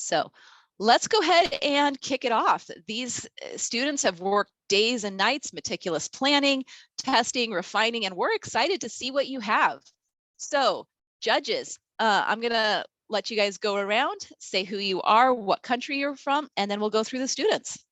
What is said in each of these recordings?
So let's go ahead and kick it off. These students have worked days and nights, meticulous planning, testing, refining, and we're excited to see what you have. So judges, I'm gonna let you guys go around, say who you are, what country you're from, and then we'll go through the students.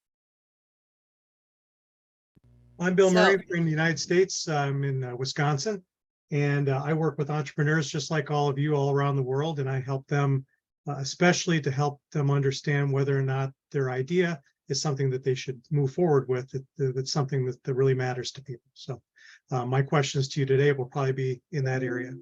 I'm Bill Murray from the United States. I'm in Wisconsin, and I work with entrepreneurs just like all of you all around the world, and I help them, especially to help them understand whether or not their idea is something that they should move forward with, that's something that really matters to people. So my questions to you today will probably be in that area.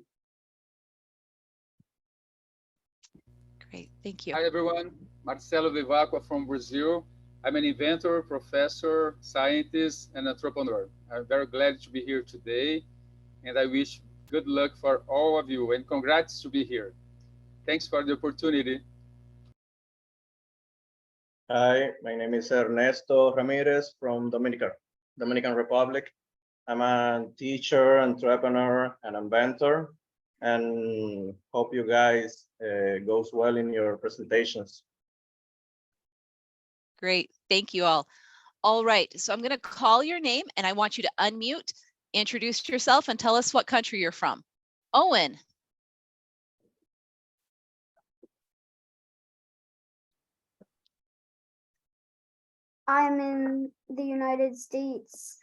Great, thank you. Hi everyone, Marcelo Vivacqua from Brazil. I'm an inventor, professor, scientist, and entrepreneur. I'm very glad to be here today, and I wish good luck for all of you, and congrats to be here. Thanks for the opportunity. Hi, my name is Ernesto Ramirez from Dominican Republic. I'm a teacher, entrepreneur, and inventor, and hope you guys goes well in your presentations. Great, thank you all. All right, so I'm gonna call your name and I want you to unmute, introduce yourself and tell us what country you're from. Owen. I'm in the United States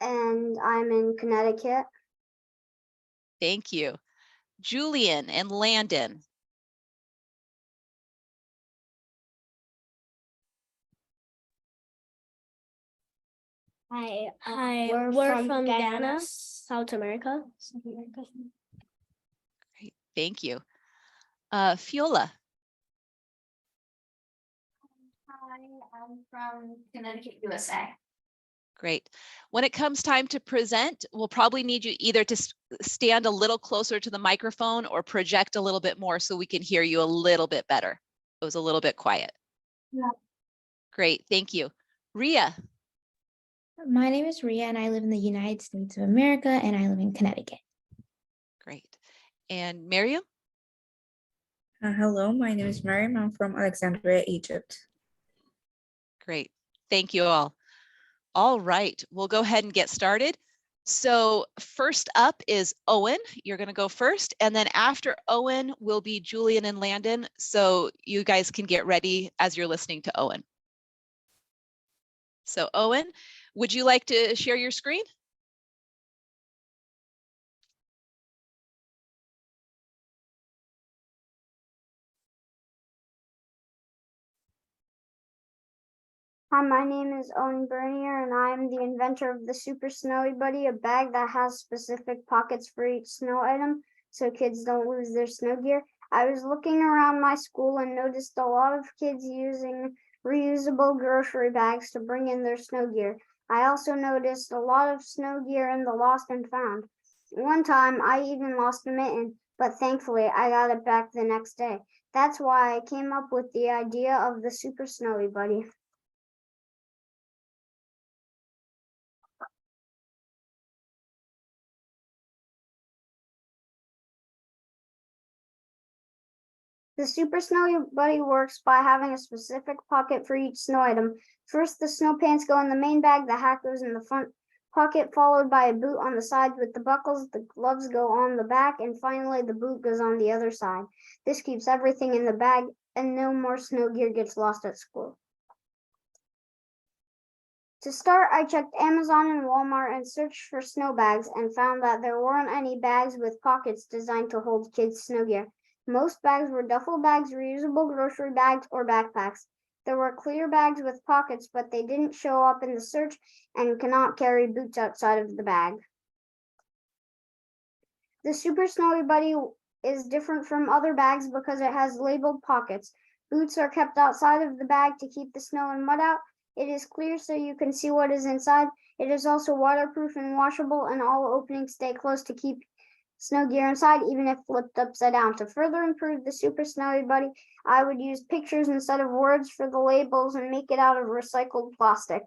and I'm in Connecticut. Thank you. Julian and Landon. Hi, we're from Ghana, South America. Great, thank you. Fiola. Hi, I'm from Connecticut, USA. Great. When it comes time to present, we'll probably need you either to stand a little closer to the microphone or project a little bit more so we can hear you a little bit better. It was a little bit quiet. Yeah. Great, thank you. Ria. My name is Ria and I live in the United States of America and I live in Connecticut. Great. And Miriam? Hello, my name is Miriam. I'm from Alexandria, Egypt. Great, thank you all. All right, we'll go ahead and get started. So first up is Owen. You're gonna go first, and then after Owen will be Julian and Landon. So you guys can get ready as you're listening to Owen. So Owen, would you like to share your screen? Hi, my name is Owen Bernier and I'm the inventor of the Super Snowy Buddy, a bag that has specific pockets for each snow item so kids don't lose their snow gear. I was looking around my school and noticed a lot of kids using reusable grocery bags to bring in their snow gear. I also noticed a lot of snow gear in the lost and found. One time I even lost a mitten, but thankfully I got it back the next day. That's why I came up with the idea of the Super Snowy Buddy. The Super Snowy Buddy works by having a specific pocket for each snow item. First, the snow pants go in the main bag, the hat goes in the front pocket, followed by a boot on the side with the buckles, the gloves go on the back, and finally the boot goes on the other side. This keeps everything in the bag and no more snow gear gets lost at school. To start, I checked Amazon and Walmart and searched for snow bags and found that there weren't any bags with pockets designed to hold kids' snow gear. Most bags were duffel bags, reusable grocery bags, or backpacks. There were clear bags with pockets, but they didn't show up in the search and cannot carry boots outside of the bag. The Super Snowy Buddy is different from other bags because it has labeled pockets. Boots are kept outside of the bag to keep the snow and mud out. It is clear so you can see what is inside. It is also waterproof and washable, and all openings stay closed to keep snow gear inside, even if flipped upside down. To further improve the Super Snowy Buddy, I would use pictures instead of words for the labels and make it out of recycled plastic.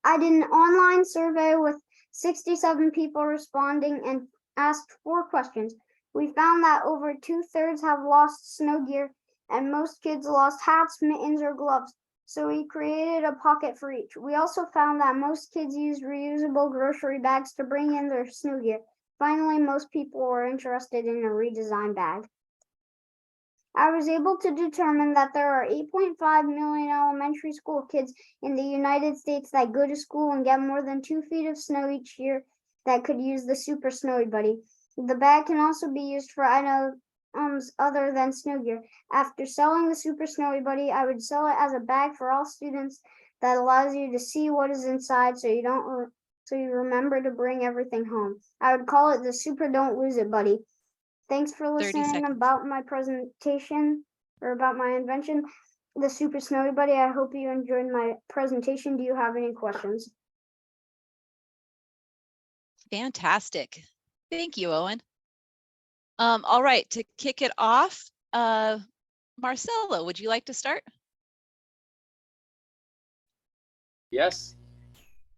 I did an online survey with 67 people responding and asked 4 questions. We found that over 2/3 have lost snow gear and most kids lost hats, mittens, or gloves. So we created a pocket for each. We also found that most kids used reusable grocery bags to bring in their snow gear. Finally, most people were interested in a redesigned bag. I was able to determine that there are 8.5 million elementary school kids in the United States that go to school and get more than 2 feet of snow each year that could use the Super Snowy Buddy. The bag can also be used for items other than snow gear. After selling the Super Snowy Buddy, I would sell it as a bag for all students that allows you to see what is inside so you remember to bring everything home. I would call it the Super Don't Lose It Buddy. Thanks for 30 listening seconds. about my presentation or about my invention, the Super Snowy Buddy. I hope you enjoyed my presentation. Do you have any questions? Fantastic. Thank you, Owen. All right, to kick it off, Marcelo, would you like to start? Yes.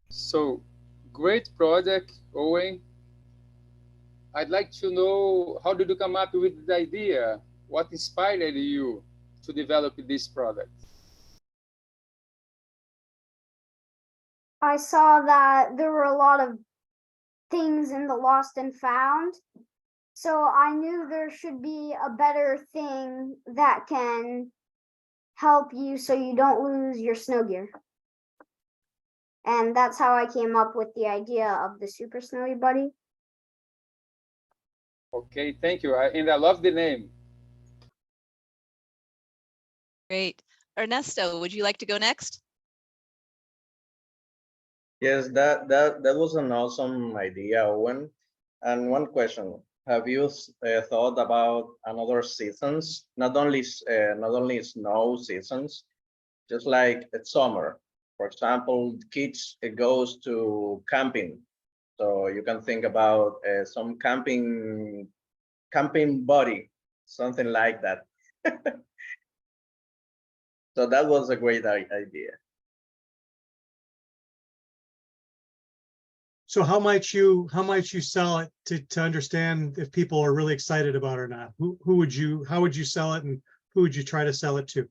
So, great project, Owen. I'd like to know, how did you come up with the idea? What inspired you to develop this product? I saw that there were a lot of things in the lost and found. So I knew there should be a better thing that can help you so you don't lose your snow gear. And that's how I came up with the idea of the Super Snowy Buddy. Okay, thank you. And I love the name. Great. Ernesto, would you like to go next? Yes, that was an awesome idea, Owen. And one question: have you thought about another seasons? Not only snow seasons, just like it's summer. For example, kids goes to camping, so you can think about some camping buddy, something like that. So that was a great idea. So how might you sell it to understand if people are really excited about it or not? How would you sell it, and who would you try to sell it to?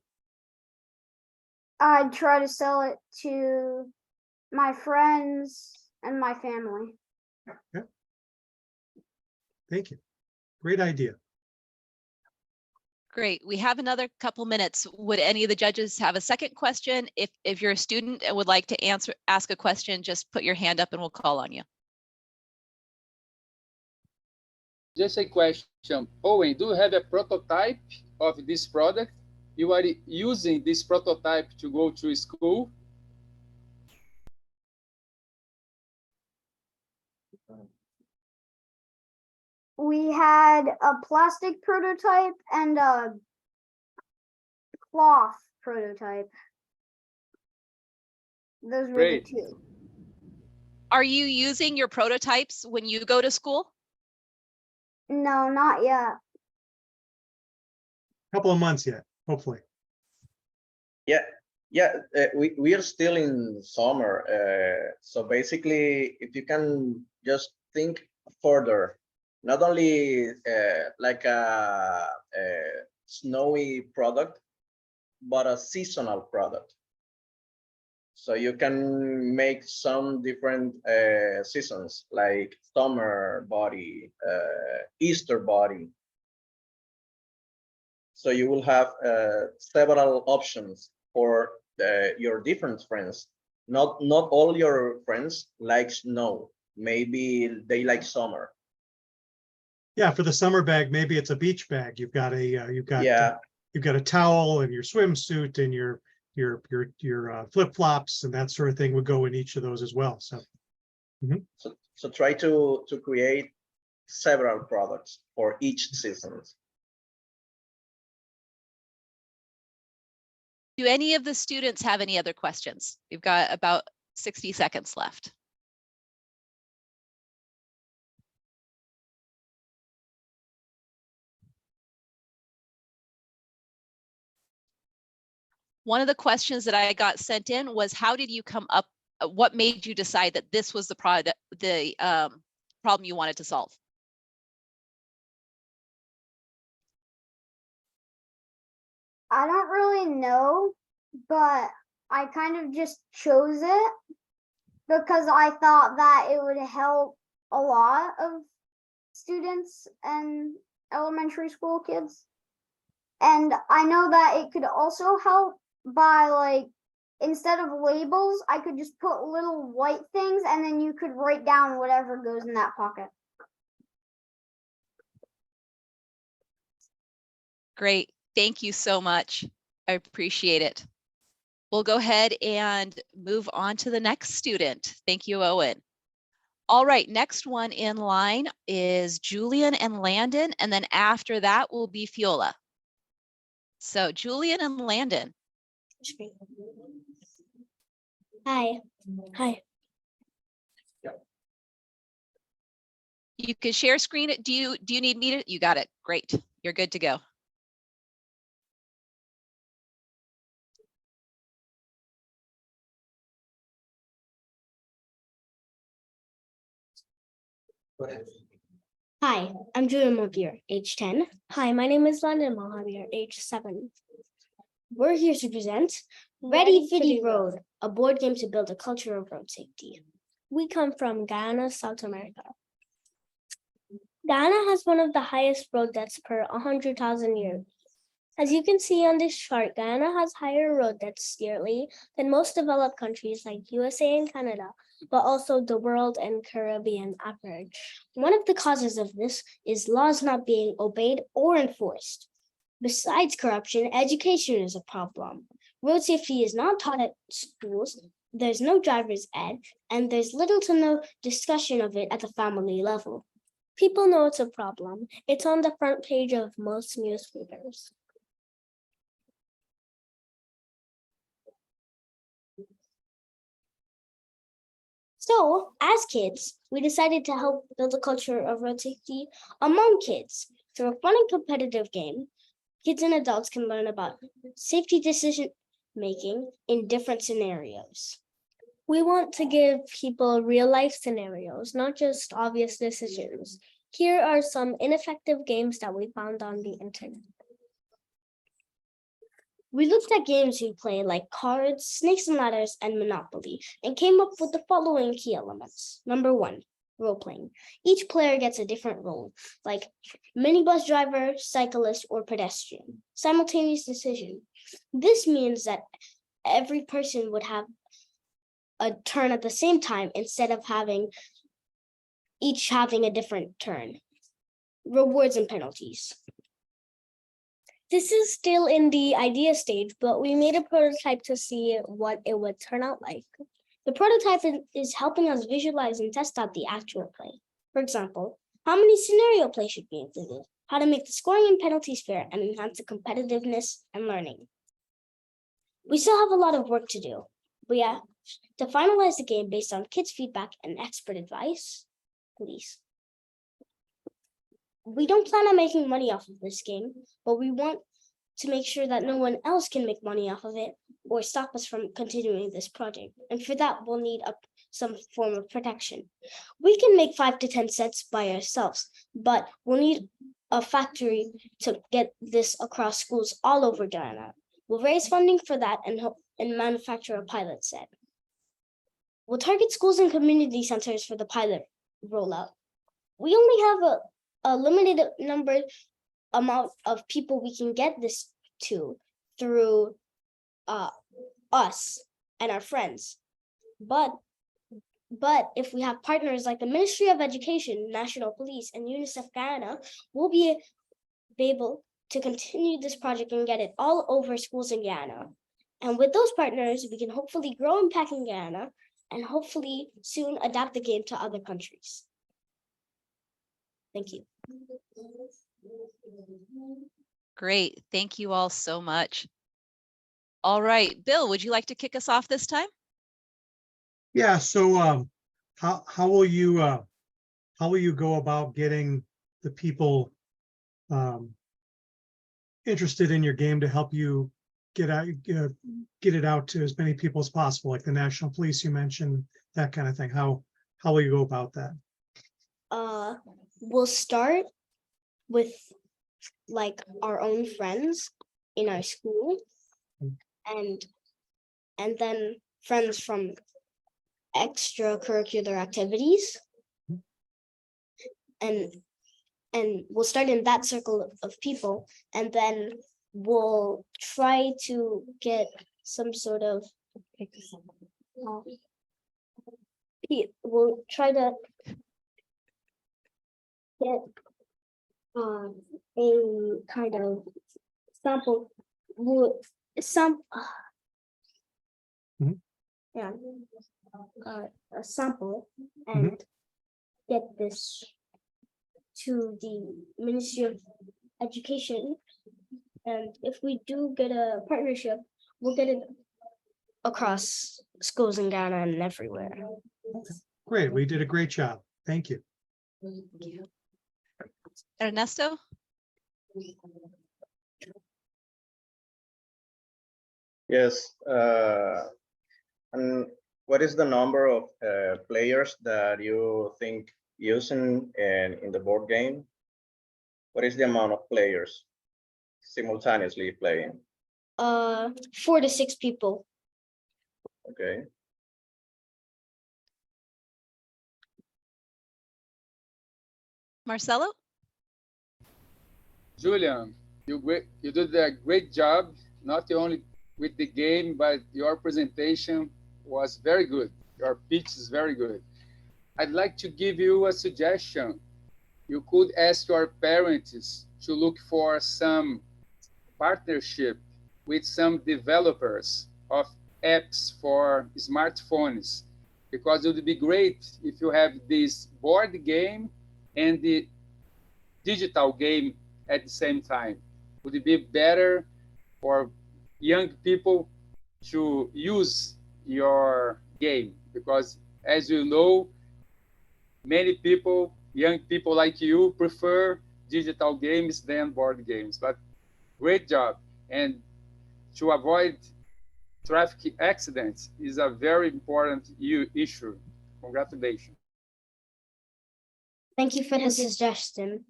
I'd try to sell it to my friends and my family. Yeah. Thank you. Great idea. Great. We have another couple minutes. Would any of the judges have a second question? If you're a student and would like to ask a question, just put your hand up and we'll call on you. Just a question. Owen, do you have a prototype of this product? You are using this prototype to go to school? We had a plastic prototype and a cloth prototype. Those were Great. the two. Are you using your prototypes when you go to school? No, not yet. Couple of months yet, hopefully. Yeah, we are still in summer. So basically, if you can just think further, not only like a snowy product, but a seasonal product. So you can make some different seasons, like summer body, Easter body. So you will have several options for your different friends. Not all your friends like snow. Maybe they like summer. Yeah, for the summer bag, maybe it's a beach bag. You've got a towel and your swimsuit and your flip-flops and that sort of thing would go in each of those as well. So, so try to create several products for each season. Do any of the students have any other questions? We've got about 60 seconds left. One of the questions that I got sent in was, how did you come up, what made you decide that this was the problem you wanted to solve? I don't really know, but I kind of just chose it because I thought that it would help a lot of students and elementary school kids. And I know that it could also help by like, instead of labels, I could just put little white things and then you could write down whatever goes in that pocket. Great. Thank you so much. I appreciate it. We'll go ahead and move on to the next student. Thank you, Owen. All right, next one in line is Julian and Landon, and then after that will be Fiola. So Julian and Landon. Hi. Hi. You can share screen. Do you need me to? You got it. Great. You're good to go. Hi, I'm Julian Mobier, age 10. Hi, my name is Landon Mohabier, age 7. We're here to present Ready Fitty Road, a board game to build a culture of road safety. We come from Guyana, South America. Guyana has one of the highest road deaths per 100,000 years. As you can see on this chart, Guyana has higher road deaths yearly than most developed countries like USA and Canada, but also the world and Caribbean average. One of the causes of this is laws not being obeyed or enforced. Besides corruption, education is a problem. Road safety is not taught at schools, there's no driver's ed, and there's little to no discussion of it at the family level. People know it's a problem. It's on the front page of most newspapers. So, as kids, we decided to help build a culture of road safety among kids. Through a fun and competitive game, kids and adults can learn about safety decision making in different scenarios. We want to give people real life scenarios, not just obvious decisions. Here are some ineffective games that we found on the internet. We looked at games we play like cards, snakes and ladders, and Monopoly, and came up with the following key elements. Number 1, role playing. Each player gets a different role, like minibus driver, cyclist, or pedestrian. Simultaneous decision. This means that every person would have a turn at the same time instead of each having a different turn. Rewards and penalties. This is still in the idea stage, but we made a prototype to see what it would turn out like. The prototype is helping us visualize and test out the actual play. For example, how many scenario plays should be included, how to make the scoring and penalties fair, and enhance the competitiveness and learning. We still have a lot of work to do. We have to finalize the game based on kids' feedback and expert advice. Please. We don't plan on making money off of this game, but we want to make sure that no one else can make money off of it or stop us from continuing this project. And for that, we'll need some form of protection. We can make 5 to 10 sets by ourselves, but we'll need a factory to get this across schools all over Guyana. We'll raise funding for that and manufacture a pilot set. We'll target schools and community centers for the pilot rollout. We only have a limited amount of people we can get this to through us and our friends. But if we have partners like the Ministry of Education, National Police, and UNICEF Guyana, we'll be able to continue this project and get it all over schools in Guyana. And with those partners, we can hopefully grow impact in Guyana and hopefully soon adapt the game to other countries. Thank you. Great. Thank you all so much. All right, Bill, would you like to kick us off this time? Yeah. So how will you go about getting the people interested in your game to help you get it out to as many people as possible, like the National Police you mentioned, that kind of thing? How will you go about that? We'll start with like our own friends in our school, and then friends from extracurricular activities, and we'll start in that circle of people, and then we'll try to get some sort of we'll try to get a kind of sample Mhm. yeah a sample and get this to the Ministry of Education, and if we do get a partnership, we'll get it across schools in Ghana and everywhere. Great. We did a great job. Thank you. Thank you. Ernesto? Yes. And what is the number of players that you think using in the board game? What is the amount of players simultaneously playing? 4 to 6 people. Okay. Marcelo? Julian, you did a great job, not only with the game, but your presentation was very good. Your pitch is very good. I'd like to give you a suggestion. You could ask your parents to look for some partnership with some developers of apps for smartphones, because it would be great if you have this board game and the digital game at the same time. Would it be better for young people to use your game? Because as you know, many people, young people like you, prefer digital games than board games. But great job. And to avoid traffic accidents is a very important issue. Congratulations. Thank you for the suggestion.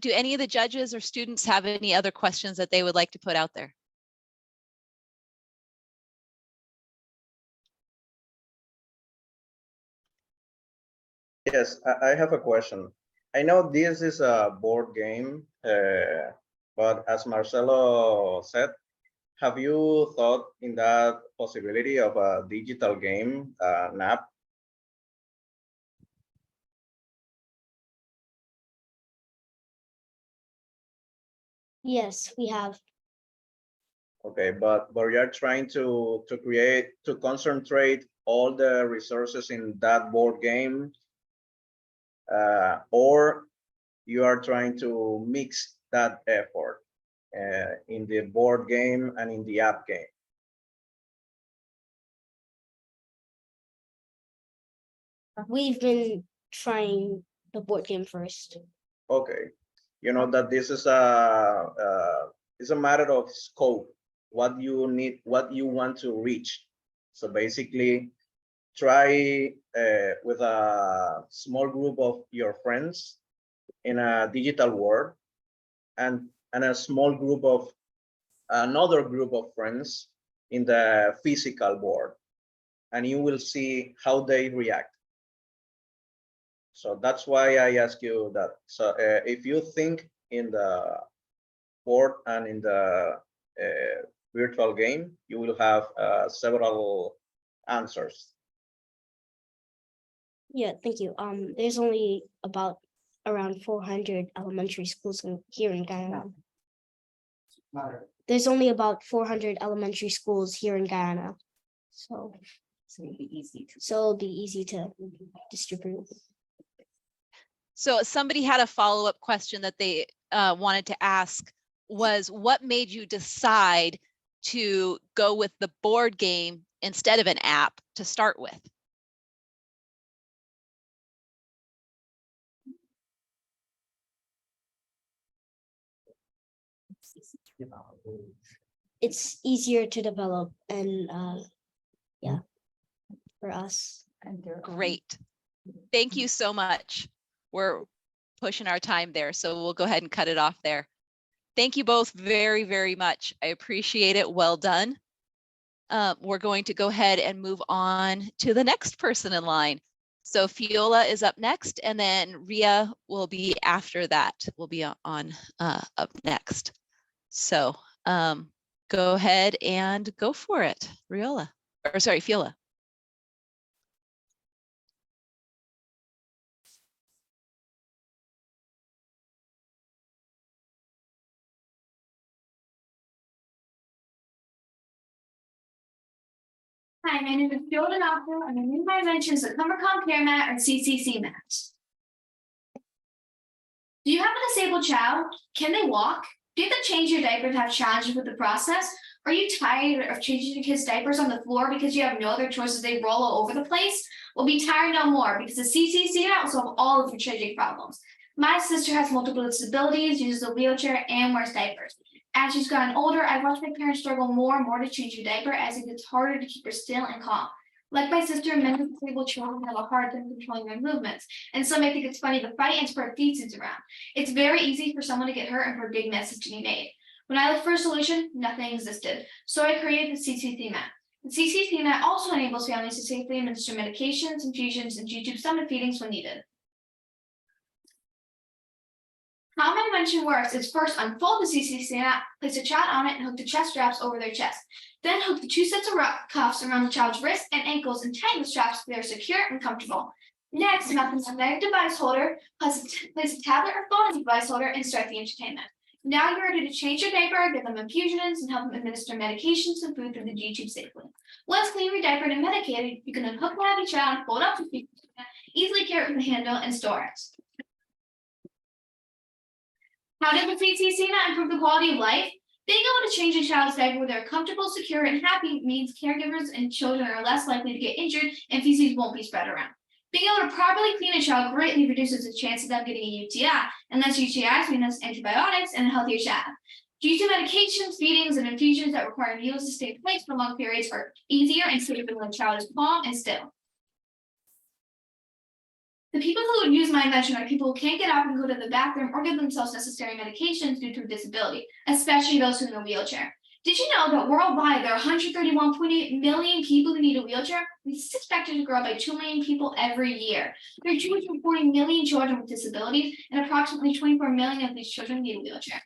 Do any of the judges or students have any other questions that they would like to put out there? Yes, I have a question. I know this is a board game, but as Marcelo said, have you thought in that possibility of a digital game, an app? Yes, we have. Okay, but we are trying to concentrate all the resources in that board game, or you are trying to mix that effort in the board game and in the app game. We've been trying the board game first. Okay, you know that this is it's a matter of scope, what you need, what you want to reach. So basically, try with a small group of your friends in a digital world, and a small group of another group of friends in the physical world, and you will see how they react. So that's why I ask you that. So if you think in the board and in the virtual game, you will have several answers. Yeah, thank you. There's only about around 400 elementary schools here in Guyana. There's only about 400 elementary schools here in Guyana. So it'll be easy to distribute. So somebody had a follow-up question that they wanted to ask, was what made you decide to go with the board game instead of an app to start with? It's easier to develop, and yeah, for us. Great. Thank you so much. We're pushing our time there, so we'll go ahead and cut it off there. Thank you both very, very much. I appreciate it. Well done. We're going to go ahead and move on to the next person in line. So Fiola is up next, and then Ria will be after that. Will be on up next. So go ahead and go for it, Fiola. Hi, my name is Fiona Knopfler, and my new invention is a Cumbercom Care Mat or CCC mat. Do you have a disabled child? Can they walk? Do you have to change your diaper and have challenges with the process? Are you tired of changing your kids' diapers on the floor because you have no other choices? They roll all over the place? Well, be tired no more, because the CCC mat will solve all of your changing problems. My sister has multiple disabilities, uses a wheelchair, and wears diapers. As she's gotten older, I've watched my parents struggle more and more to change her diaper as it gets harder to keep her still and calm. Like my sister, many disabled children have a hard time controlling their movements, and some may think it's funny to fight and spread feces around. It's very easy for someone to get hurt and for a big message to be made. When I looked for a solution, nothing existed, so I created the CCC mat. The CCC mat also enables families to safely administer medications, infusions, and G-tube stomach feedings when needed. How my invention works is first unfold the CCC mat, place a child on it, and hook the chest straps over their chest. Then hook the 2 sets of cuffs around the child's wrists and ankles and tighten the straps so they're secure and comfortable. Next, mount the magnetic device holder, place a tablet or phone in the device holder, and start the entertainment. Now you're ready to change your diaper, give them infusions, and help them administer medications and food through the G-tube safely. Once clean, rediapered, and medicated, you can unhook the happy child, fold up the easily carry it with a handle, and store it. How did the CCC mat improve the quality of life? Being able to change a child's diaper where they're comfortable, secure, and happy means caregivers and children are less likely to get injured and feces won't be spread around. Being able to properly clean a child greatly reduces the chances of them getting a UTI, and less UTIs mean less antibiotics and a healthier child. Due to medications, feedings, and infusions that require needles to stay in place for long periods are easier and safer when the child is calm and still. The people who would use my invention are people who can't get up and go to the bathroom or give themselves necessary medications due to a disability, especially those who are in a wheelchair. Did you know that worldwide there are 131.8 million people who need a wheelchair? This is expected to grow by 2 million people every year. There are 240 million children with disabilities, and approximately 24 million of these children need a wheelchair.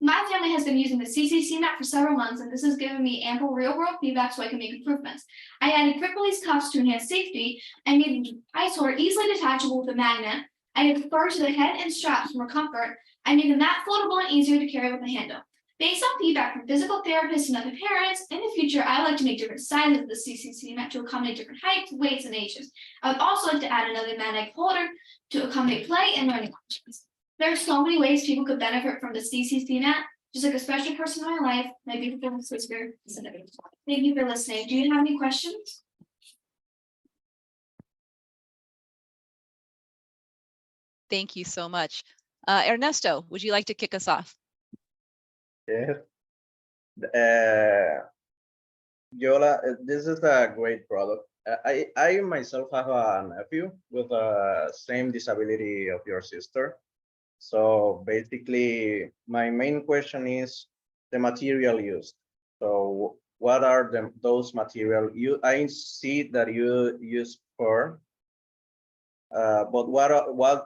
My family has been using the CCC mat for several months, and this has given me ample real-world feedback so I can make improvements. I added grip release cuffs to enhance safety. I made the device holder easily detachable with a magnet. I added fur to the head and straps for more comfort. I made the mat foldable and easier to carry with a handle. Based on feedback from physical therapists and other parents, in the future, I would like to make different sizes of the CCC mat to accommodate different heights, weights, and ages. I would also like to add another magnetic holder to accommodate play and learning options. There are so many ways people could benefit from the CCC mat, just like a special person in my life, my beautiful sister. Thank you for listening. Do you have any questions? Thank you so much. Ernesto, would you like to kick us off? Yes. Yola, this is a great product. I myself have a nephew with the same disability of your sister. So basically, my main question is the material used. So what are those materials? I see that you use fur, but what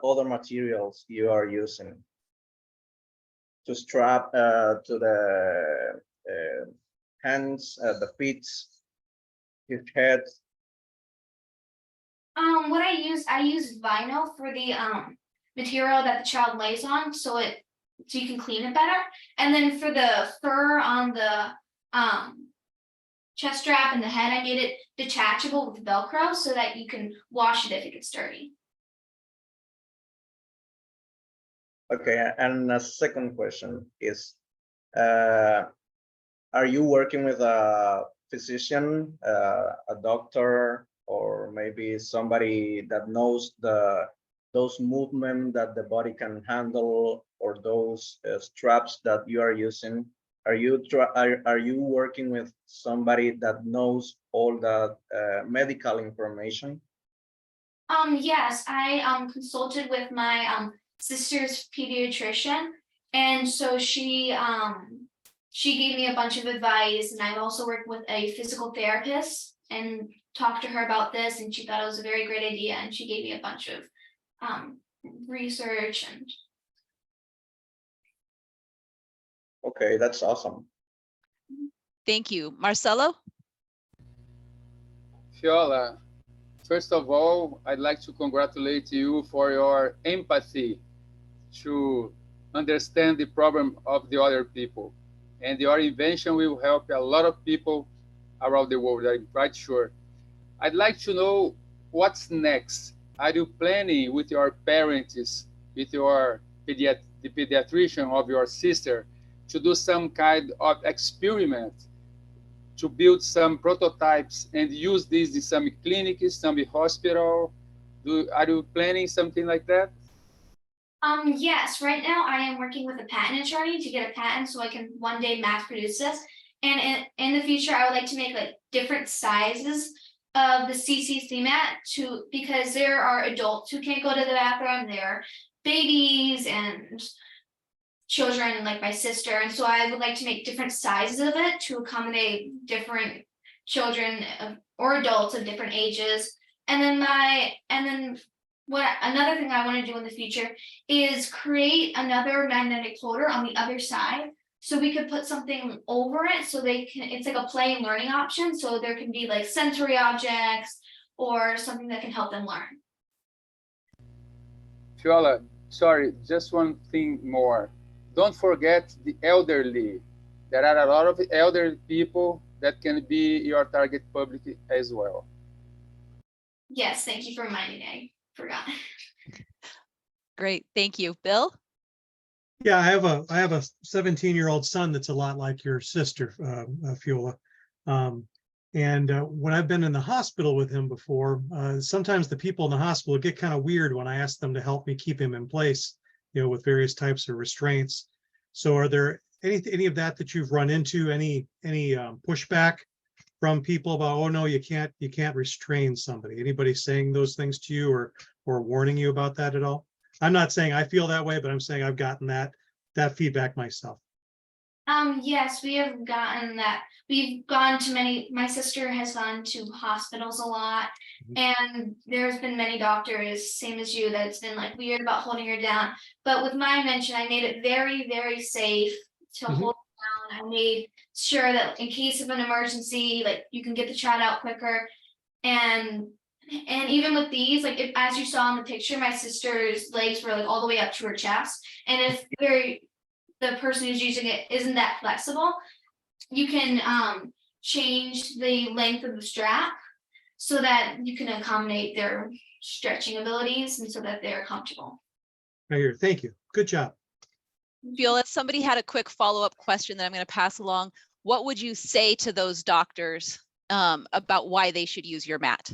other materials you are using to strap to the hands, the feet, his head? What I use vinyl for the material that the child lays on, so you can clean it better. And then for the fur on the chest strap and the head, I made it detachable with Velcro so that you can wash it if it gets dirty. Okay, and a second question is, are you working with a physician, a doctor, or maybe somebody that knows those movements that the body can handle, or those straps that you are using? Are you working with somebody that knows all that medical information? Yes, I consulted with my sister's pediatrician, and so she gave me a bunch of advice, and I've also worked with a physical therapist and talked to her about this, and she thought it was a very great idea, and she gave me a bunch of research and Okay, that's awesome. Thank you. Marcelo? Fiola, first of all, I'd like to congratulate you for your empathy to understand the problem of the other people. And your invention will help a lot of people around the world, I'm quite sure. I'd like to know what's next. Are you planning with your parents, with your the pediatrician of your sister, to do some kind of experiment to build some prototypes and use these in some clinics, some hospital? Are you planning something like that? Yes, right now I am working with a patent attorney to get a patent so I can one day mass produce this. And in the future, I would like to make like different sizes of the CCC mat because there are adults who can't go to the bathroom, there are babies and children like my sister. And so I would like to make different sizes of it to accommodate different children or adults of different ages. And then another thing I want to do in the future is create another magnetic holder on the other side. So we could put something over it so it's like a play and learning option. So there can be like sensory objects or something that can help them learn. Fiola, sorry, just one thing more. Don't forget the elderly. There are a lot of elderly people that can be your target public as well. Yes, thank you for reminding me. I forgot. Great, thank you. Bill? Yeah, I have a 17-year-old son that's a lot like your sister, Fiola. When I've been in the hospital with him before, sometimes the people in the hospital get kind of weird when I ask them to help me keep him in place, with various types of restraints. So are there any of that you've run into, any pushback from people about, oh no, you can't restrain somebody? Anybody saying those things to you or warning you about that at all? I'm not saying I feel that way, but I'm saying I've gotten that feedback myself. Yes, we have gotten that. We've gone to my sister has gone to hospitals a lot, and there's been many doctors, same as you, that's been like weird about holding her down. But with my invention, I made it very, very safe to hold her down. I made sure that in case of an emergency, like you can get the child out quicker. And even with these, like as you saw in the picture, my sister's legs were like all the way up to her chest. And if the person who's using it isn't that flexible, you can change the length of the strap so that you can accommodate their stretching abilities and so that they're comfortable. Right here. Thank you. Good job. Fiola, somebody had a quick follow-up question that I'm going to pass along. What would you say to those doctors about why they should use your mat?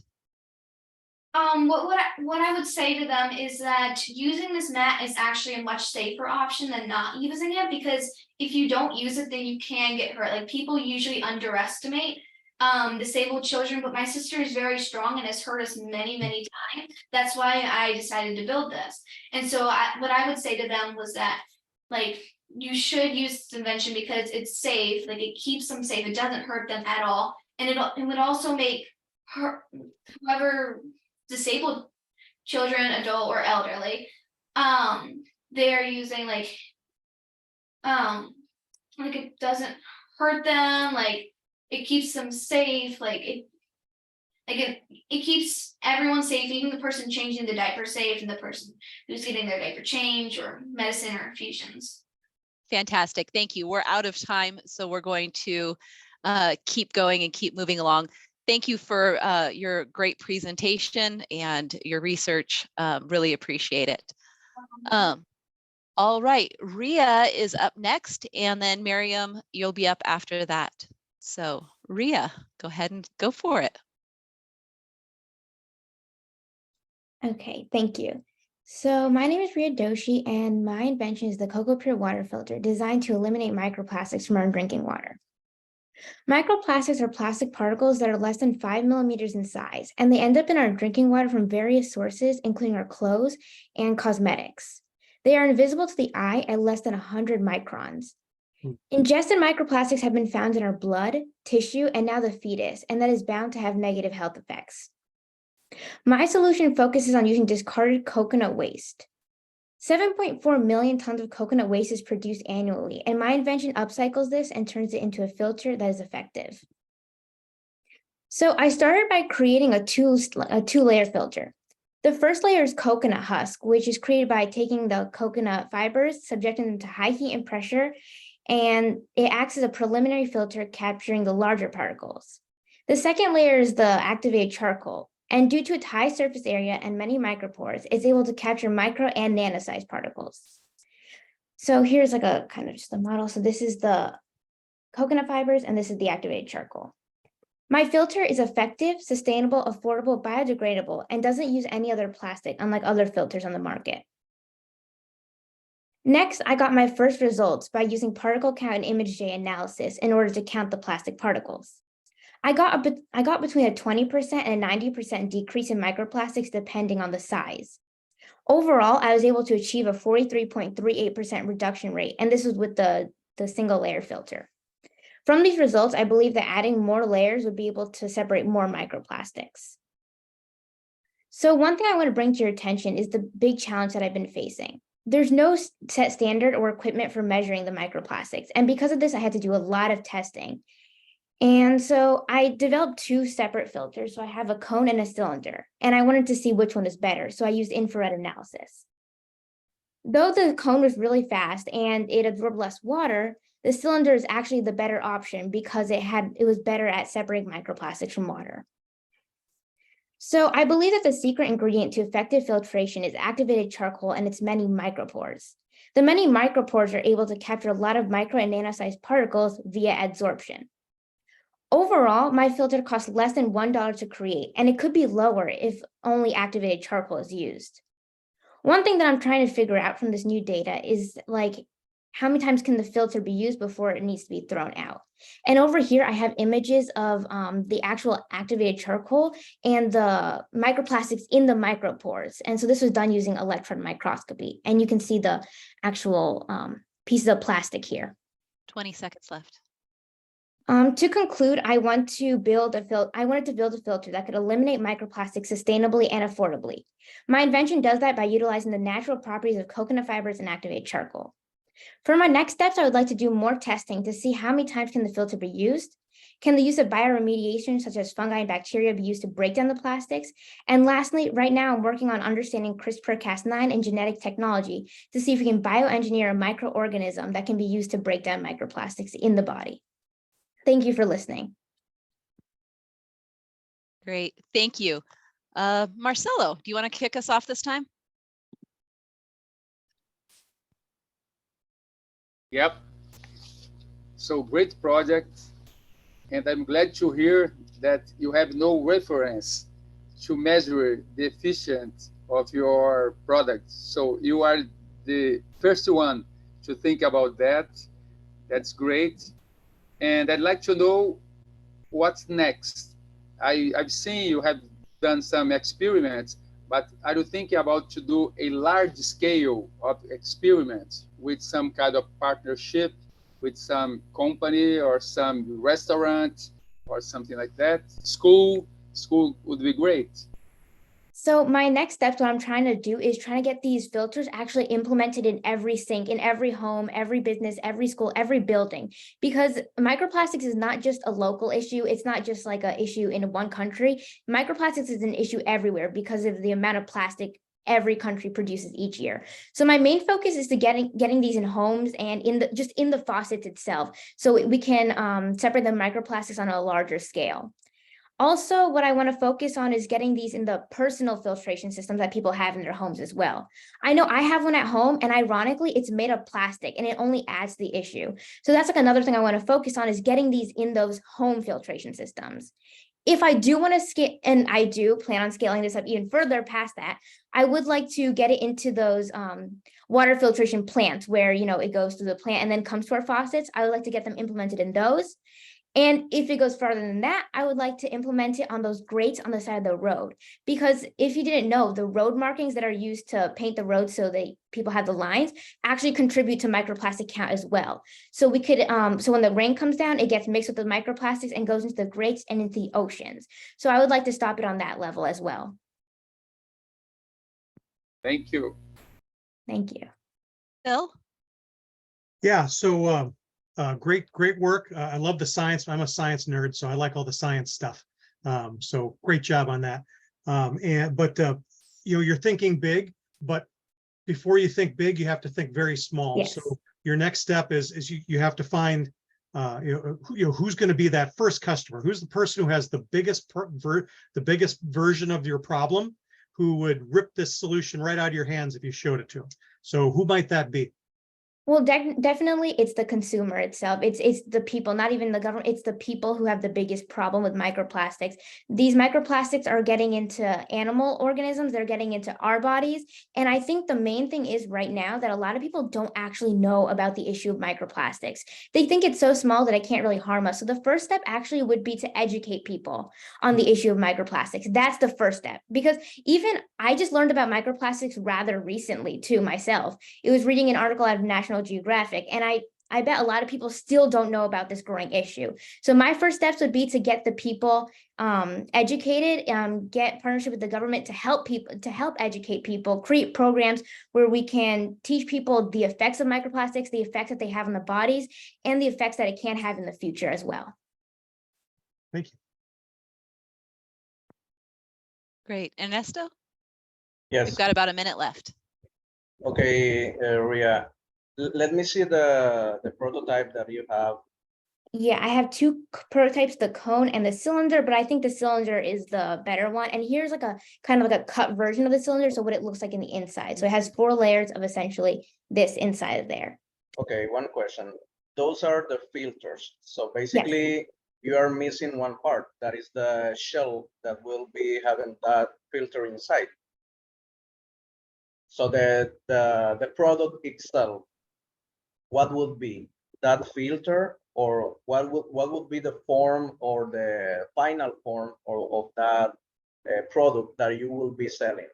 What I would say to them is that using this mat is actually a much safer option than not using it, because if you don't use it, then you can get hurt. Like people usually underestimate disabled children, but my sister is very strong and has hurt us many, many times. That's why I decided to build this. And so what I would say to them was that, like, you should use this invention because it's safe, like it keeps them safe, it doesn't hurt them at all. And it would also make whoever disabled children, adult or elderly, they're using like it doesn't hurt them, like it keeps them safe, it keeps everyone safe, even the person changing the diaper safe and the person who's getting their diaper change or medicine or infusions. Fantastic, thank you. We're out of time, so we're going to keep going and keep moving along. Thank you for your great presentation and your research. Really appreciate it. All right, Ria is up next, and then Miriam, you'll be up after that. So Ria, go ahead and go for it. Okay, thank you. So my name is Ria Doshi, and my invention is the Cocoa Pure water filter designed to eliminate microplastics from our drinking water. Microplastics are plastic particles that are less than 5 millimeters in size, and they end up in our drinking water from various sources, including our clothes and cosmetics. They are invisible to the eye at less than 100 microns. Ingested microplastics have been found in our blood, tissue, and now the fetus, and that is bound to have negative health effects. My solution focuses on using discarded coconut waste. 7.4 million tons of coconut waste is produced annually, and my invention upcycles this and turns it into a filter that is effective. So I started by creating a two-layer filter. The first layer is coconut husk, which is created by taking the coconut fibers, subjecting them to high heat and pressure, and it acts as a preliminary filter capturing the larger particles. The second layer is the activated charcoal, and due to its high surface area and many micropores, it's able to capture micro and nano-sized particles. So here's like a kind of just a model. So this is the coconut fibers, and this is the activated charcoal. My filter is effective, sustainable, affordable, biodegradable, and doesn't use any other plastic, unlike other filters on the market. Next, I got my first results by using particle count and image-J analysis in order to count the plastic particles. I got between a 20% and a 90% decrease in microplastics depending on the size. Overall, I was able to achieve a 43.38% reduction rate, and this was with the single layer filter. From these results, I believe that adding more layers would be able to separate more microplastics. So one thing I want to bring to your attention is the big challenge that I've been facing. There's no set standard or equipment for measuring the microplastics, and because of this, I had to do a lot of testing. And so I developed two separate filters. So I have a cone and a cylinder, and I wanted to see which one is better. So I used infrared analysis. Though the cone was really fast and it absorbed less water, the cylinder is actually the better option because it was better at separating microplastics from water. So I believe that the secret ingredient to effective filtration is activated charcoal and its many micropores. The many micropores are able to capture a lot of micro and nano-sized particles via adsorption. Overall, my filter costs less than $1 to create, and it could be lower if only activated charcoal is used. One thing that I'm trying to figure out from this new data is like, how many times can the filter be used before it needs to be thrown out? And over here, I have images of the actual activated charcoal and the microplastics in the micropores. And so this was done using electron microscopy. And you can see the actual pieces of plastic here. 20 seconds left. To conclude, I wanted to build a filter that could eliminate microplastics sustainably and affordably. My invention does that by utilizing the natural properties of coconut fibers and activated charcoal. For my next steps, I would like to do more testing to see how many times can the filter be used. Can the use of bioremediation, such as fungi and bacteria, be used to break down the plastics? And lastly, right now I'm working on understanding CRISPR-Cas9 and genetic technology to see if we can bioengineer a microorganism that can be used to break down microplastics in the body. Thank you for listening. Great, thank you. Marcelo, do you want to kick us off this time? Yep. So great project. And I'm glad to hear that you have no reference to measure the efficiency of your product. So you are the first one to think about that. That's great. And I'd like to know what's next. I've seen you have done some experiments, but are you thinking about to do a large scale of experiments with some kind of partnership with some company or some restaurant or something like that? School would be great. So my next steps, what I'm trying to do is trying to get these filters actually implemented in every sink, in every home, every business, every school, every building, because microplastics is not just a local issue. It's not just like an issue in one country. Microplastics is an issue everywhere because of the amount of plastic every country produces each year. So my main focus is to getting these in homes and in the faucets itself, so we can separate the microplastics on a larger scale. Also, what I want to focus on is getting these in the personal filtration systems that people have in their homes as well. I know I have one at home, and ironically, it's made of plastic and it only adds to the issue. So that's like another thing I want to focus on, is getting these in those home filtration systems. If I do want to scale, and I do plan on scaling this up even further past that, I would like to get it into those water filtration plants where, it goes through the plant and then comes to our faucets. I would like to get them implemented in those. And if it goes farther than that, I would like to implement it on those grates on the side of the road. Because if you didn't know, the road markings that are used to paint the road so that people have the lines actually contribute to microplastic count as well. So we could, so when the rain comes down, it gets mixed with the microplastics and goes into the grates and into the oceans. So I would like to stop it on that level as well. Thank you. Thank you. Bill? Yeah, so great work. I love the science. I'm a science nerd, so I like all the science stuff. So great job on that. But you're thinking big, but before you think big, you have to think very small. Yes. So your next step is you have to find who's going to be that first customer. Who's the person who has the biggest version of your problem, who would rip this solution right out of your hands if you showed it to them. So who might that be? Well, definitely it's the consumer itself. It's the people, not even the government. It's the people who have the biggest problem with microplastics. These microplastics are getting into animal organisms. They're getting into our bodies. And I think the main thing is right now that a lot of people don't actually know about the issue of microplastics. They think it's so small that it can't really harm us. So the first step actually would be to educate people on the issue of microplastics. That's the first step, because even I just learned about microplastics rather recently too myself. It was reading an article out of National Geographic, and I bet a lot of people still don't know about this growing issue. So my first steps would be to get the people educated, get partnership with the government to help educate people, create programs where we can teach people the effects of microplastics, the effects that they have on the bodies, and the effects that it can have in the future as well. Thank you. Great. Ernesto? Yes. We've got about a minute left. Okay, Ria, let me see the prototype that you have. Yeah, I have two prototypes, the cone and the cylinder, but I think the cylinder is the better one. And here's like a kind of like a cut version of the cylinder. So what it looks like in the inside. So it has 4 layers of essentially this inside of there. Okay, one question. Those are the filters. So basically you are missing one part. That is the shell that will be having that filter inside. So the product itself, what would be that filter, or what would be the form or the final form of that product that you will be selling?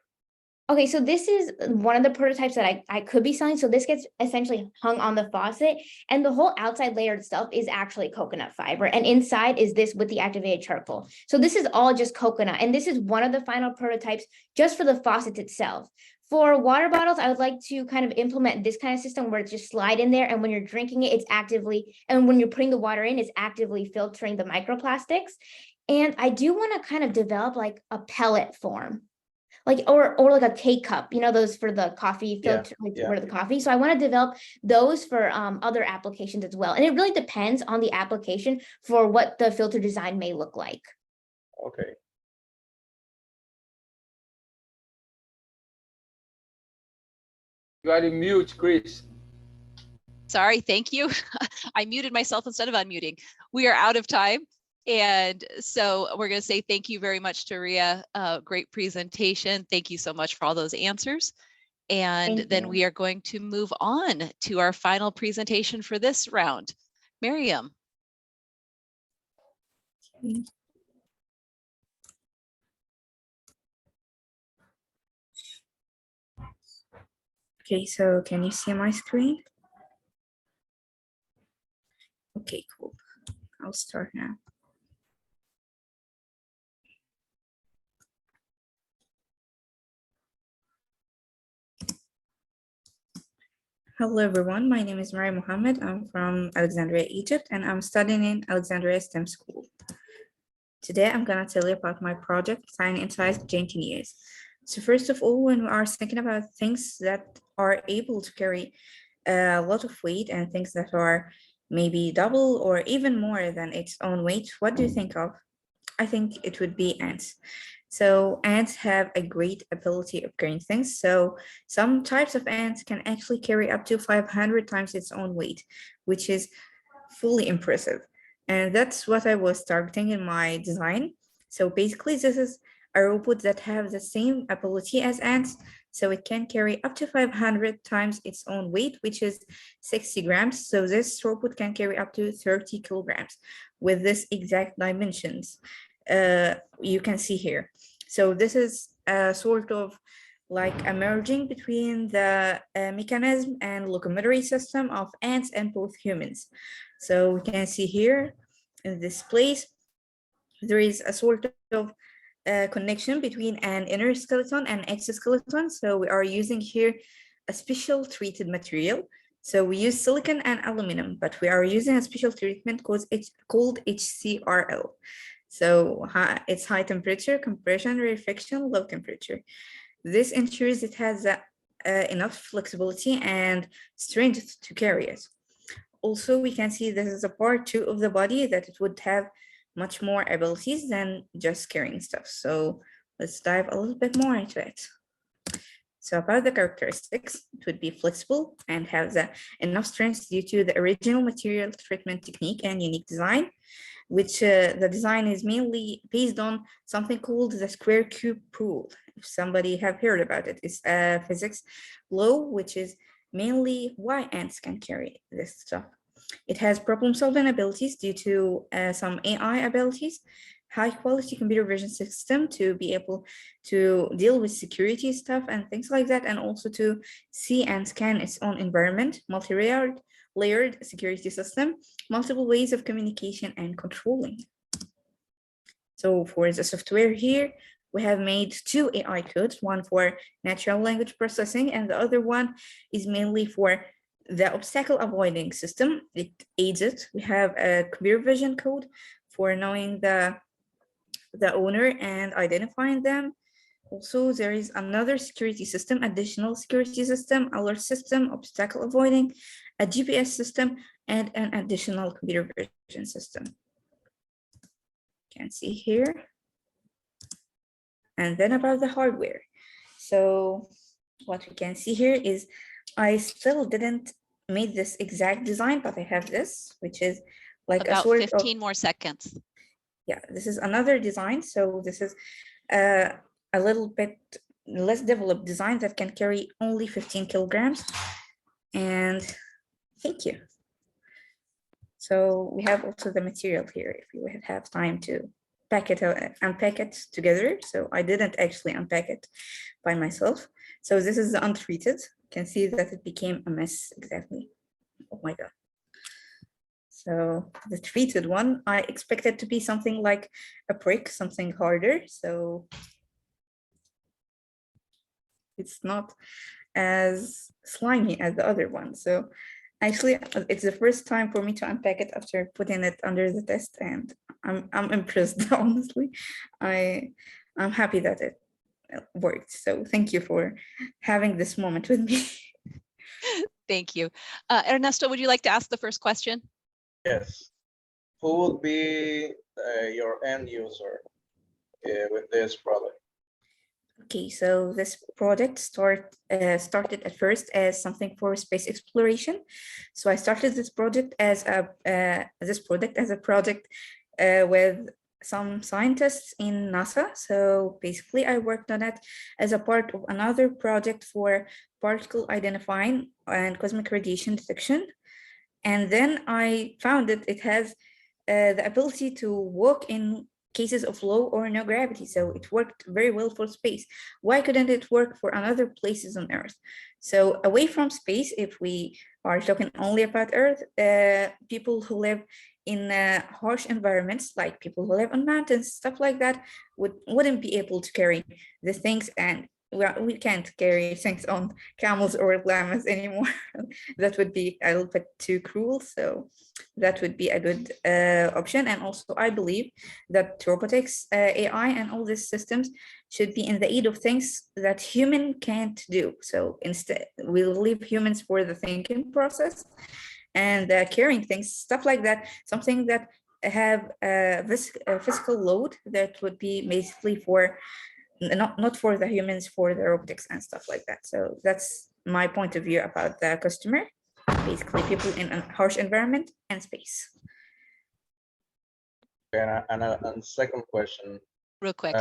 Okay, so this is one of the prototypes that I could be selling. So this gets essentially hung on the faucet, and the whole outside layer itself is actually coconut fiber, and inside is this with the activated charcoal. So this is all just coconut, and this is one of the final prototypes just for the faucet itself. For water bottles, I would like to kind of implement this kind of system where it's just slide in there, and when you're drinking it, it's actively, and when you're putting the water in, it's actively filtering the microplastics. And I do want to kind of develop like a pellet form, like or like a K-cup, those for the coffee filter, for the coffee. So I want to develop those for other applications as well. And it really depends on the application for what the filter design may look like. Okay. You are in mute, Chris. Sorry, thank you. I muted myself instead of unmuting. We are out of time. And so we're going to say thank you very much to Ria. Great presentation. Thank you so much for all those answers. And then we are going to move on to our final presentation for this round. Miriam. Okay, so can you see my screen? Okay, cool. I'll start now. Hello everyone, my name is Mary Mohammed. I'm from Alexandria, Egypt, and I'm studying in Alexandria STEM School. Today, I'm gonna tell you about my project, Tiny Inside Engineers. So first of all, when we are thinking about things that are able to carry a lot of weight and things that are maybe double or even more than its own weight, what do you think of? I think it would be ants. So ants have a great ability of carrying things. So some types of ants can actually carry up to 500 times its own weight, which is fully impressive. And that's what I was targeting in my design. So basically this is a robot that have the same ability as ants, so it can carry up to 500 times its own weight, which is 60 grams. So this robot can carry up to 30 kilograms with this exact dimensions you can see here. So this is a sort of like a merging between the mechanism and locomotory system of ants and both humans. So we can see here in this place, there is a sort of connection between an inner skeleton and exoskeleton. So we are using here a special treated material. So we use silicon and aluminum, but we are using a special treatment called HCRL. So it's high temperature, compression, rarefaction, low temperature. This ensures it has enough flexibility and strength to carry it. Also, we can see this is a part 2 of the body that it would have much more abilities than just carrying stuff. So let's dive a little bit more into it. So about the characteristics, it would be flexible and have enough strength due to the original material treatment technique and unique design, which the design is mainly based on something called the square cube rule. If somebody have heard about it, it's a physics law, which is mainly why ants can carry this stuff. It has problem solving abilities due to some AI abilities, high quality computer vision system to be able to deal with security stuff and things like that, and also to see and scan its own environment, layered security system, multiple ways of communication and controlling. So for the software here, we have made 2 AI codes, one for natural language processing, and the other one is mainly for the obstacle avoiding system. It aids it. We have a computer vision code for knowing the owner and identifying them. Also, there is another security system, additional security system, alert system, obstacle avoiding, a GPS system, and an additional computer vision system. You can see here. And then about the hardware. So what we can see here is I still didn't make this exact design, but I have this, which is like about a sort 15 of, more seconds. yeah, this is another design. So this is a little bit less developed design that can carry only 15 kilograms. And thank you. So we have also the material here if you have time to unpack it together. So I didn't actually unpack it by myself. So this is the untreated. You can see that it became a mess exactly. Oh my God. So the treated one, I expected to be something like a brick, something harder. So it's not as slimy as the other one. So actually, it's the first time for me to unpack it after putting it under the test, and I'm impressed, honestly. I'm happy that it worked. So thank you for having this moment with me. Thank you. Ernesto, would you like to ask the first question? Yes. Who would be your end user with this product? Okay, so this project started at first as something for space exploration. So I started this project as a project with some scientists in NASA. So basically, I worked on it as a part of another project for particle identifying and cosmic radiation detection. And then I found that it has the ability to work in cases of low or no gravity. So it worked very well for space. Why couldn't it work for other places on Earth? So away from space, if we are talking only about Earth, people who live in harsh environments, like people who live on mountains, stuff like that, wouldn't be able to carry the things, and we can't carry things on camels or llamas anymore. That would be a little bit too cruel. So that would be a good option. And also, I believe that robotics, AI, and all these systems should be in the aid of things that human can't do. So instead, we'll leave humans for the thinking process and carrying things, stuff like that, something that have a physical load that would be basically for not for the humans, for the robotics and stuff like that. So that's my point of view about the customer, basically people in a harsh environment and space. And second question. Real quick.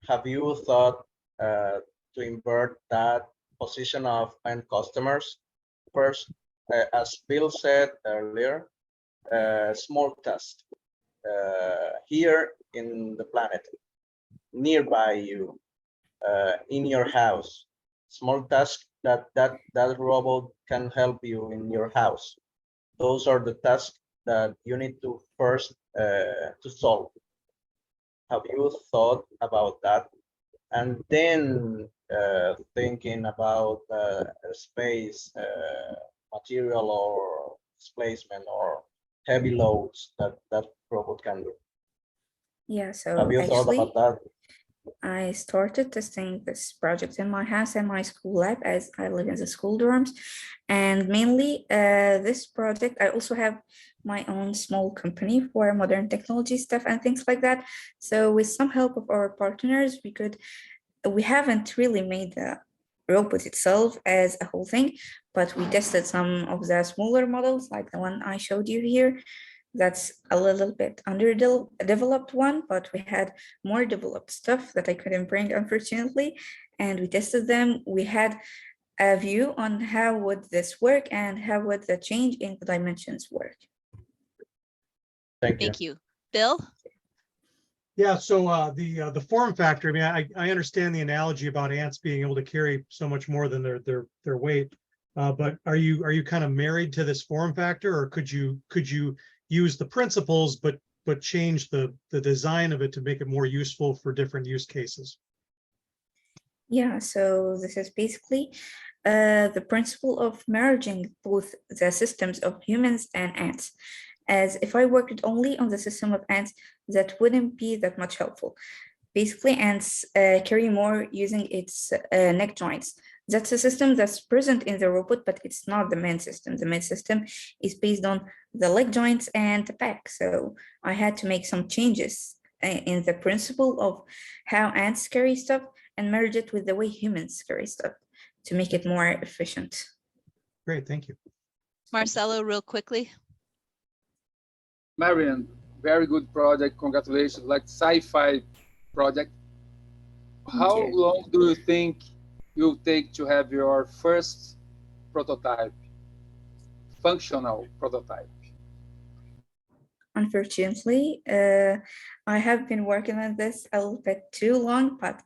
have you thought to invert that position of end customers? First, as Bill said earlier, small task here in the planet, nearby you, in your house, small task that robot can help you in your house. Those are the tasks that you need to first to solve. Have you thought about that? And then thinking about space, material or displacement or heavy loads that robot can do. Yeah, Have so you thought actually, about that? I started testing this project in my house and my school lab as I live in the school dorms. And mainly this project, I also have my own small company for modern technology stuff and things like that. So with some help of our partners, we haven't really made the robot itself as a whole thing, but we tested some of the smaller models like the one I showed you here. That's a little bit underdeveloped one, but we had more developed stuff that I couldn't bring, unfortunately, and we tested them. We had a view on how would this work and how would the change in the dimensions work. Thank you. Thank you. Bill? Yeah, so the form factor, I mean, I understand the analogy about ants being able to carry so much more than their weight. But are you kind of married to this form factor, or could you use the principles but change the design of it to make it more useful for different use cases? Yeah, so this is basically the principle of merging both the systems of humans and ants. As if I worked only on the system of ants, that wouldn't be that much helpful. Basically, ants carry more using its neck joints. That's a system that's present in the robot, but it's not the main system. The main system is based on the leg joints and the back. So I had to make some changes in the principle of how ants carry stuff and merge it with the way humans carry stuff to make it more efficient. Great, thank you. Marcelo, real quickly. Marian, very good project. Congratulations, like sci-fi project. How you. long do you think you'll take to have your first prototype, functional prototype? Unfortunately, I have been working on this a little bit too long, but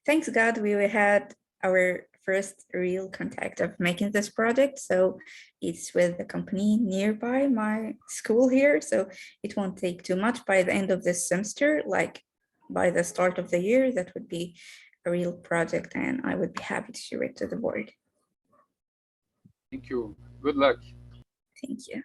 thanks God we had our first real contact of making this project. So it's with the company nearby my school here. So it won't take too much by the end of this semester, like by the start of the year, that would be a real project and I would be happy to share it to the board. Thank you. Good luck. Thank you.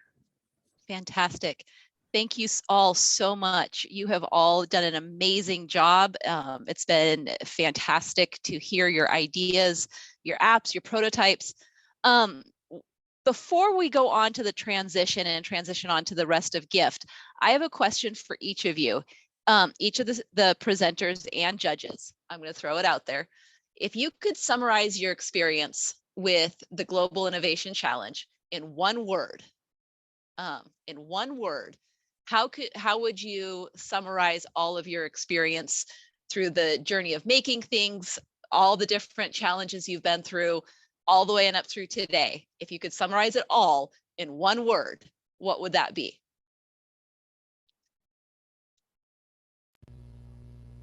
Fantastic. Thank you all so much. You have all done an amazing job. It's been fantastic to hear your ideas, your apps, your prototypes. Before we go on to the transition and transition on to the rest of GIFT, I have a question for each of you, each of the presenters and judges. I'm going to throw it out there. If you could summarize your experience with the Global Innovation Challenge in one word, how would you summarize all of your experience through the journey of making things, all the different challenges you've been through, all the way and up through today? If you could summarize it all in one word, what would that be?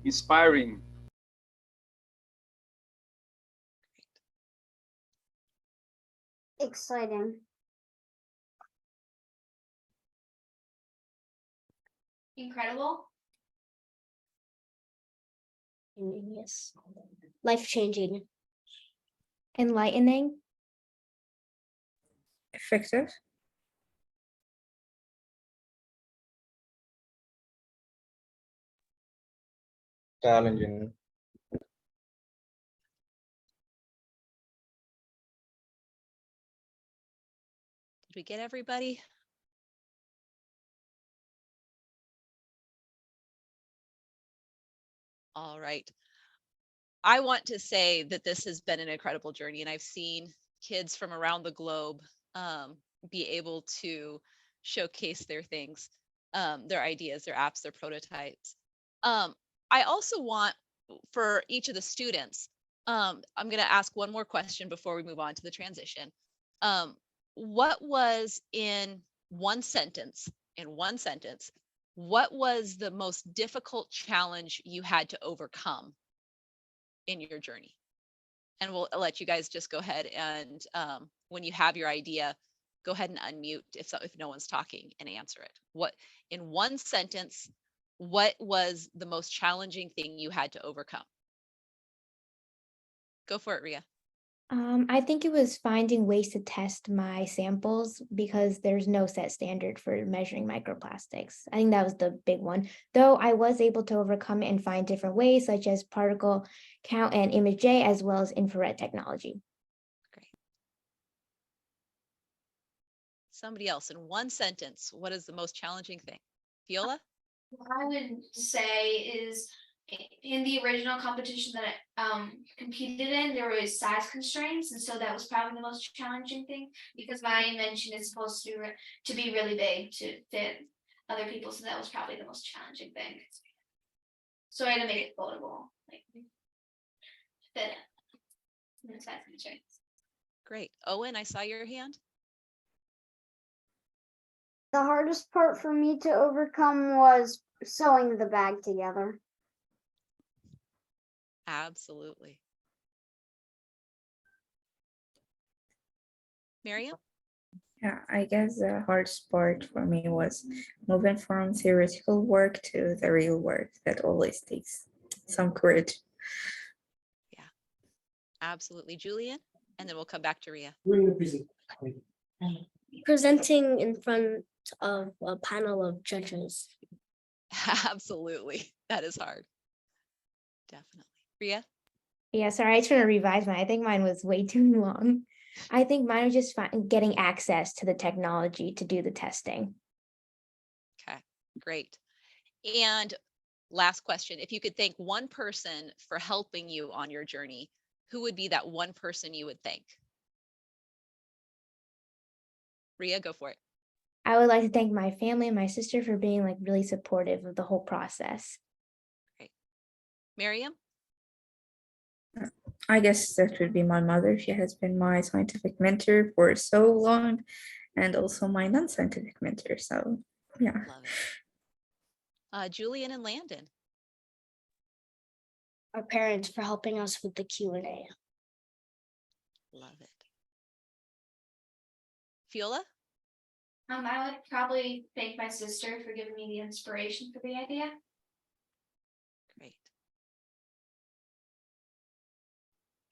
Inspiring. Exciting. Incredible. Yes. Life-changing. Enlightening. Effective. Challenging. Did we get everybody? All right. I want to say that this has been an incredible journey, and I've seen kids from around the globe be able to showcase their things, their ideas, their apps, their prototypes. I also want for each of the students, I'm going to ask one more question before we move on to the transition. What was in one sentence, what was the most difficult challenge you had to overcome in your journey? And we'll let you guys just go ahead and when you have your idea, go ahead and unmute if no one's talking and answer it. What, in one sentence, what was the most challenging thing you had to overcome? Go for it, Ria. I think it was finding ways to test my samples because there's no set standard for measuring microplastics. I think that was the big one, though I was able to overcome it and find different ways, such as particle count and image J, as well as infrared technology. Great. Somebody else, in one sentence, what is the most challenging thing? Viola? What I would say is in the original competition that I competed in, there was size constraints, and so that was probably the most challenging thing because my invention is supposed to be really big to fit other people, so that was probably the most challenging thing. So I had to make it foldable, like fit it. And size constraints. Great. Owen, I saw your hand. The hardest part for me to overcome was sewing the bag together. Absolutely. Miriam? Yeah, I guess the hardest part for me was moving from theoretical work to the real work. That always takes some courage. Yeah, absolutely. Julian? And then we'll come back to Ria. Presenting in front of a panel of judges. Absolutely. That is hard. Definitely. Ria? Yeah, sorry, I just want to revise mine. I think mine was way too long. I think mine was just getting access to the technology to do the testing. Okay, great. And last question, if you could thank one person for helping you on your journey, who would be that one person you would thank? Ria, go for it. I would like to thank my family and my sister for being like really supportive of the whole process. Great. Miriam? I guess that would be my mother. She has been my scientific mentor for so long and also my non-scientific mentor. So yeah. Love it. Julian and Landon? Our parents for helping us with the Q&A. Love it. Fiola? I would probably thank my sister for giving me the inspiration for the idea. Great.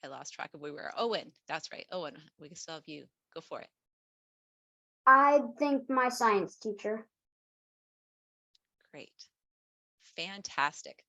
I lost track of where we were. Owen, that's right. Owen, we can still have you. Go for it. I think my science teacher. Great. Fantastic.